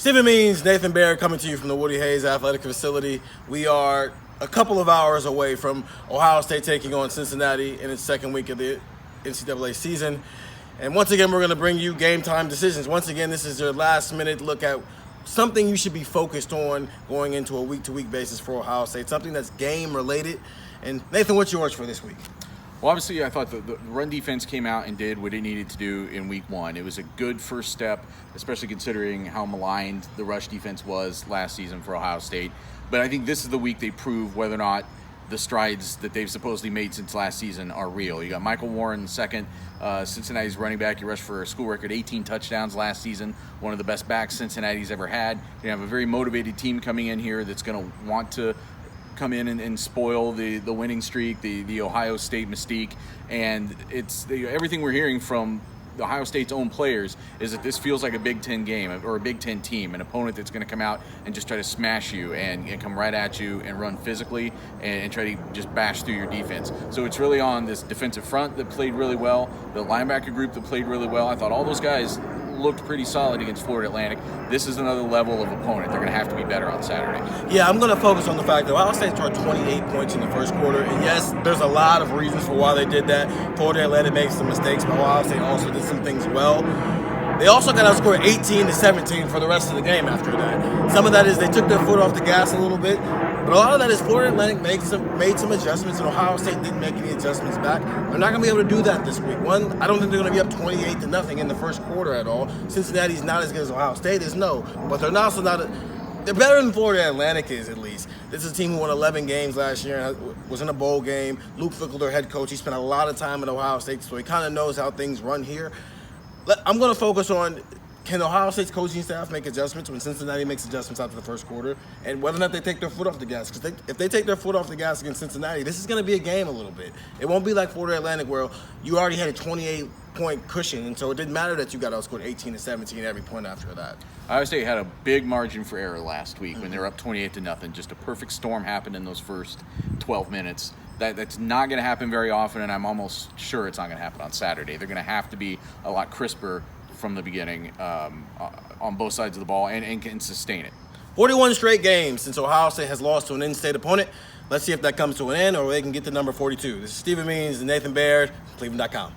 Means, Nathan Baird coming to you from the Woody Hayes Athletic Facility. We are a couple of hours away from Ohio State taking on Cincinnati in its second week of the NCAA season. And once again, we're going to bring you game time decisions. Once again, this is your last minute look at something you should be focused on going into a week-to-week basis for Ohio State, something that's game related. And Nathan, what's yours for this week? Well, obviously, I thought the run defense came out and did what it needed to do in week one. It was a good first step, especially considering how maligned the rush defense was last season for Ohio State. But I think this is the week they prove whether or not the strides that they've supposedly made since last season are real. You got Michael Warren, second, Cincinnati's running back. He rushed for a school record 18 touchdowns last season, one of the best backs Cincinnati's ever had. You have a very motivated team coming in here that's going to want to come in and spoil the winning streak, the Ohio State mystique. And it's everything we're hearing from Ohio State's own players is that this feels like a Big Ten game or a Big Ten team, an opponent that's going to come out and just try to smash you and come right at you and run physically and try to just bash through your defense. So it's really on this defensive front that played really well, the linebacker group that played really well. I thought all those guys looked pretty solid against Florida Atlantic. This is another level of opponent. They're going to have to be better on Saturday. Yeah, I'm going to focus on the fact that Ohio State scored 28 points in the first quarter. And yes, there's a lot of reasons for why they did that. Florida Atlantic made some mistakes, but Ohio State also did some things well. They also got outscored 18-17 for the rest of the game after that. Some of that is they took their foot off the gas a little bit, but a lot of that is Florida Atlantic made some adjustments, and Ohio State didn't make any adjustments back. They're not going to be able to do that this week. One, I don't think they're going to be up 28-0 in the first quarter at all. Cincinnati's not as good as Ohio State is, no, but they're also not. They're better than Florida Atlantic is, at least. This is a team who won 11 games last year and was in a bowl game. Luke Fickell, their head coach, he spent a lot of time at Ohio State, so he kind of knows how things run here. I'm going to focus on, can Ohio State's coaching staff make adjustments when Cincinnati makes adjustments after the first quarter, and whether or not they take their foot off the gas. Because if they take their foot off the gas against Cincinnati, this is going to be a game a little bit. It won't be like Florida Atlantic where you already had a 28-point cushion, and so it didn't matter that you got outscored 18-17 every point after that. Ohio State had a big margin for error last week when they were up 28-0. Just a perfect storm happened in those first 12 minutes. That's not going to happen very often, and I'm almost sure it's not going to happen on Saturday. They're going to have to be a lot crisper from the beginning on both sides of the ball and can sustain it. 41 straight games since Ohio State has lost to an in-state opponent. Let's see if that comes to an end or they can get to number 42. This is Means and Nathan Baird, cleveland.com.